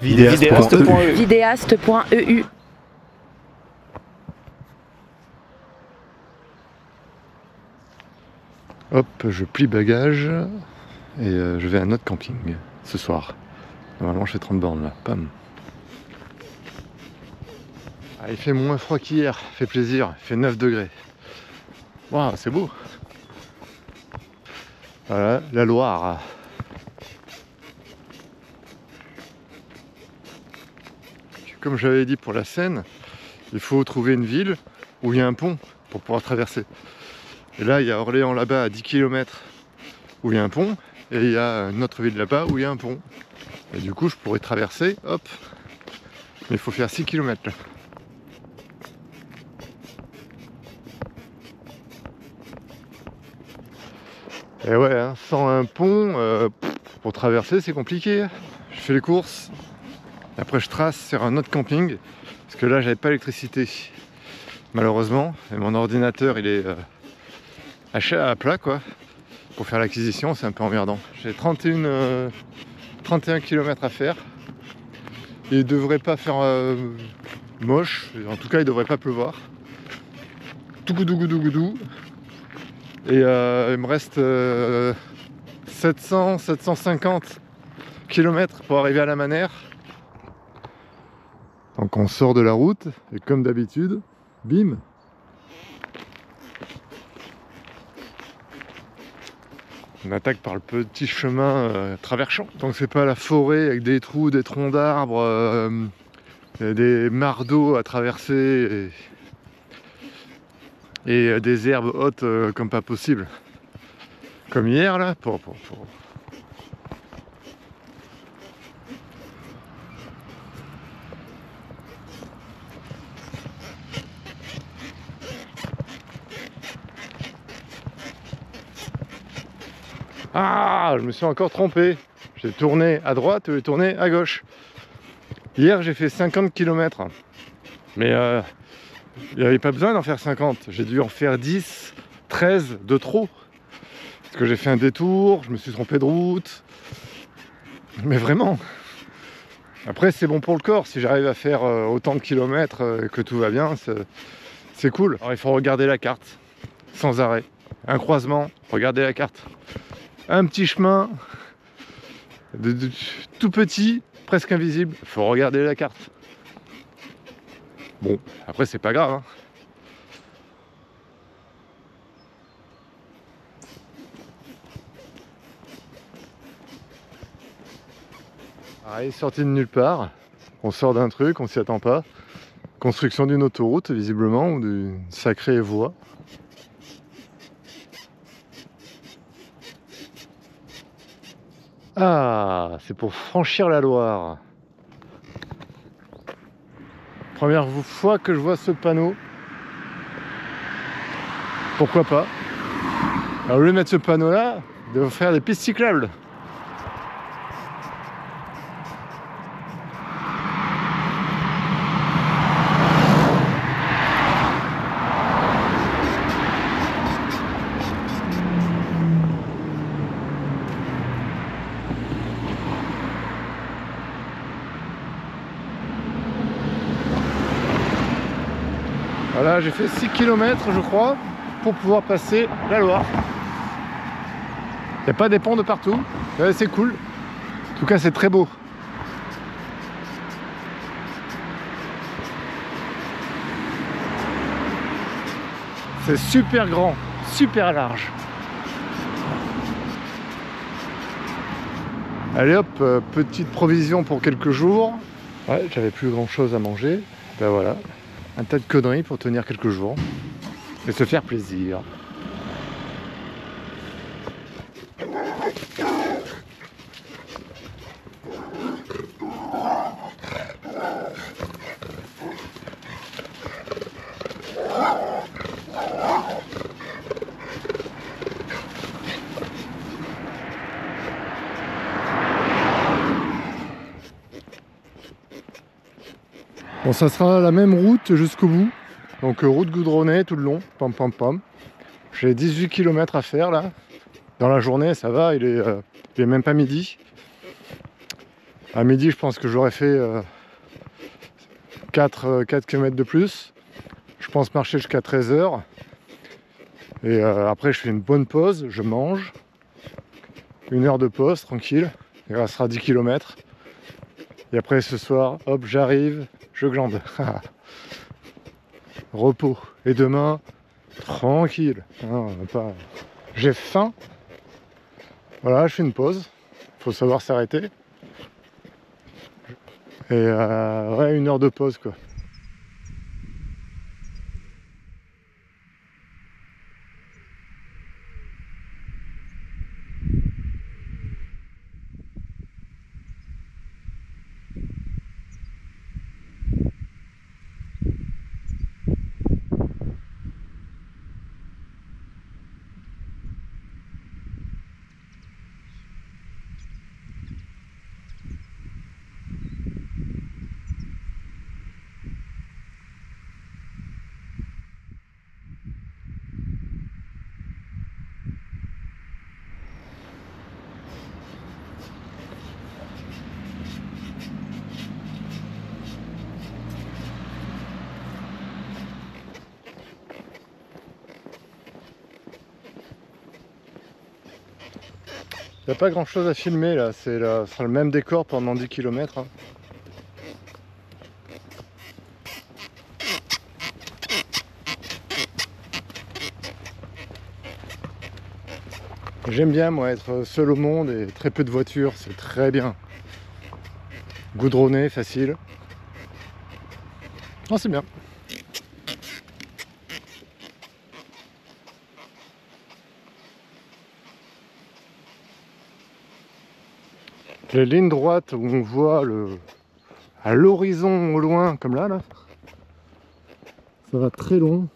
Vidéaste.eu. Vidéaste.eu. Hop, je plie bagage et je vais à notre camping ce soir. Normalement je fais 30 bornes là, pam. Ah, il fait moins froid qu'hier, fait plaisir, il fait 9 degrés. Waouh, c'est beau. Voilà, la Loire. Comme j'avais dit pour la Seine, il faut trouver une ville où il y a un pont pour pouvoir traverser. Et là, il y a Orléans là-bas à 10 km où il y a un pont, et il y a une autre ville là-bas où il y a un pont. Et du coup, je pourrais traverser, hop, mais il faut faire 6 km là. Et ouais, hein, sans un pont, pour traverser, c'est compliqué. Je fais les courses, après je trace sur un autre camping, parce que là, j'avais pas l'électricité, malheureusement, et mon ordinateur, il est à plat, quoi. Pour faire l'acquisition, c'est un peu emmerdant. J'ai 31 km à faire. Il devrait pas faire moche, en tout cas il devrait pas pleuvoir. Tougoudou. Et il me reste 750 km pour arriver à la Manère. Donc on sort de la route et comme d'habitude, bim. On attaque par le petit chemin traversant. Donc c'est pas la forêt avec des trous, des troncs d'arbres, des mares d'eau à traverser et des herbes hautes comme pas possible. Comme hier là. Ah, je me suis encore trompé. J'ai tourné à droite et j'ai tourné à gauche. Hier, j'ai fait 50 km. Mais il n'y avait pas besoin d'en faire 50. J'ai dû en faire 10, 13 de trop. Parce que j'ai fait un détour, je me suis trompé de route. Mais vraiment. Après, c'est bon pour le corps. Si j'arrive à faire autant de kilomètres et que tout va bien, c'est cool. Alors, il faut regarder la carte, sans arrêt. Un croisement, regardez la carte. Un petit chemin, tout petit, presque invisible. Il faut regarder la carte. Bon, après c'est pas grave. Hein. Allez, sorti de nulle part. On sort d'un truc, on s'y attend pas. Construction d'une autoroute, visiblement, ou d'une sacrée voie. Ah, c'est pour franchir la Loire. Première fois que je vois ce panneau. Pourquoi pas? Alors, au lieu de mettre ce panneau-là, de faire des pistes cyclables. Voilà, j'ai fait 6 km je crois pour pouvoir passer la Loire. Il n'y a pas des ponts de partout, ouais, c'est cool. En tout cas c'est très beau. C'est super grand, super large. Allez hop, petite provision pour quelques jours. Ouais, j'avais plus grand chose à manger. Ben voilà. Un tas de conneries pour tenir quelques jours et se faire plaisir. Bon, ça sera la même route jusqu'au bout. Donc route goudronnée tout le long, pam pam pam. J'ai 18 km à faire là. Dans la journée, ça va, il est même pas midi. À midi, je pense que j'aurais fait 4 km de plus. Je pense marcher jusqu'à 13 h. Et après, je fais une bonne pause, je mange. 1 heure de pause, tranquille. Il restera 10 km. Et après, ce soir, hop, j'arrive, je glande. Repos. Et demain, tranquille. Non, pas... J'ai faim. Voilà, je fais une pause. Faut savoir s'arrêter. Et ouais, 1 heure de pause, quoi. Il n'y a pas grand chose à filmer là, c'est le même décor pendant 10 km. Hein. J'aime bien moi être seul au monde et très peu de voitures, c'est très bien. Goudronné, facile. Oh, c'est bien. Les lignes droites où on voit à l'horizon au loin, comme là, ça va très loin.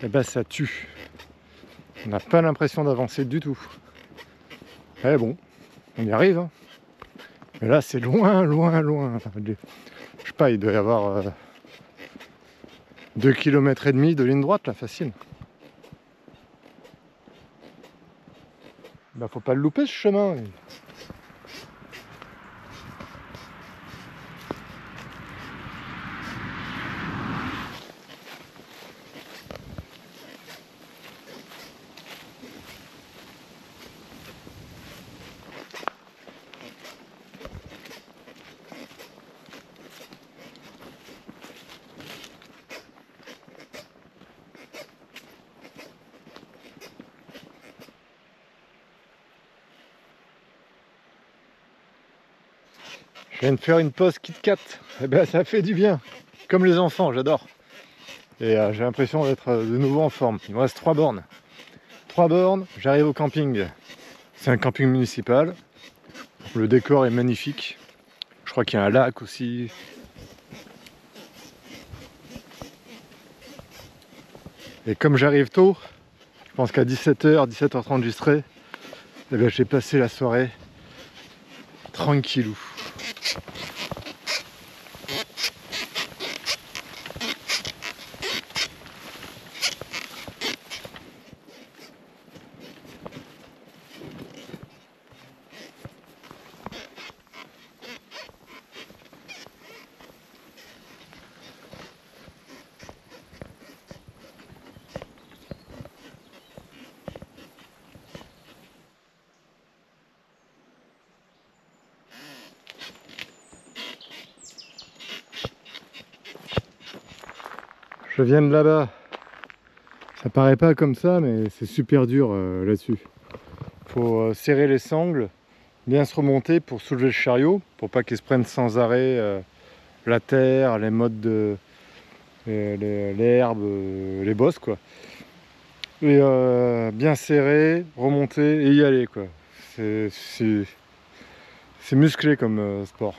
Et ben ça tue. On n'a pas l'impression d'avancer du tout. Eh bon, on y arrive. Hein. Mais là c'est loin, loin, loin. Je sais pas, il doit y avoir 2,5 km de ligne droite là, facile. Ben faut pas le louper ce chemin. Je viens de faire une pause Kit Kat. Eh ben, ça fait du bien. Comme les enfants, j'adore. Et j'ai l'impression d'être de nouveau en forme. Il me reste 3 bornes. 3 bornes, j'arrive au camping. C'est un camping municipal. Le décor est magnifique. Je crois qu'il y a un lac aussi. Et comme j'arrive tôt, je pense qu'à 17 h, 17 h 30 j'y serai. Eh ben, j'ai passé la soirée tranquillou. Je viens de là-bas. Ça paraît pas comme ça, mais c'est super dur là-dessus. Faut serrer les sangles, bien se remonter pour soulever le chariot, pour pas qu'il se prenne sans arrêt la terre, les mottes de l'herbe, les bosses quoi. Et bien serrer, remonter et y aller quoi. C'est musclé comme sport.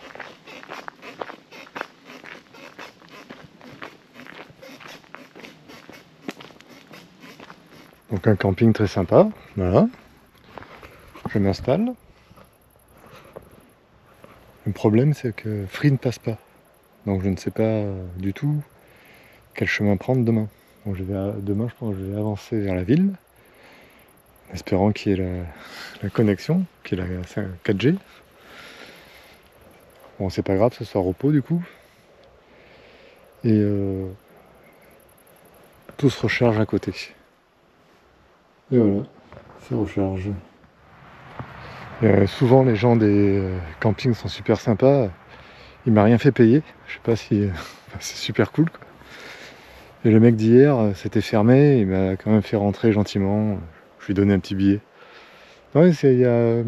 Donc un camping très sympa, voilà. Je m'installe. Le problème c'est que Free ne passe pas. Donc je ne sais pas du tout quel chemin prendre demain. Donc demain je pense que je vais avancer vers la ville, en espérant qu'il y ait la connexion, qu'il y ait la 4G. Bon, c'est pas grave, ce soir repos du coup. Et tout se recharge à côté. Et voilà, ça recharge. Souvent les gens des campings sont super sympas. Il m'a rien fait payer. Je sais pas si... c'est super cool quoi. Et le mec d'hier, c'était fermé, il m'a quand même fait rentrer gentiment. Je lui ai donné un petit billet. Ouais, il y a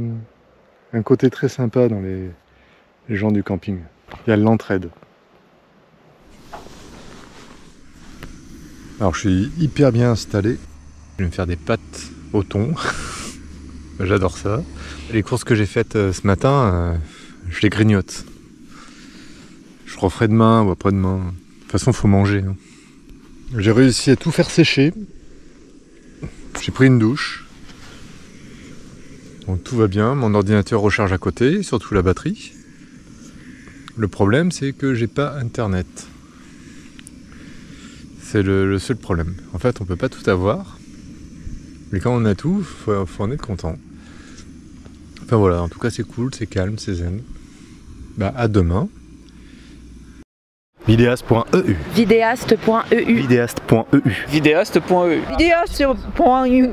un côté très sympa dans les gens du camping. Il y a l'entraide. Alors je suis hyper bien installé. Je vais me faire des pâtes au thon. J'adore ça. Les courses que j'ai faites ce matin, je les grignote. Je referai demain ou après-demain. De toute façon, faut manger. Hein. J'ai réussi à tout faire sécher. J'ai pris une douche. Donc tout va bien. Mon ordinateur recharge à côté, surtout la batterie. Le problème, c'est que j'ai pas internet. C'est le seul problème. En fait, on peut pas tout avoir. Mais quand on a tout, faut en être content. Enfin voilà, en tout cas c'est cool, c'est calme, c'est zen. Bah à demain. Vidéaste.eu. Vidéaste.eu. Vidéaste.eu. Vidéaste.eu. Vidéaste.eu.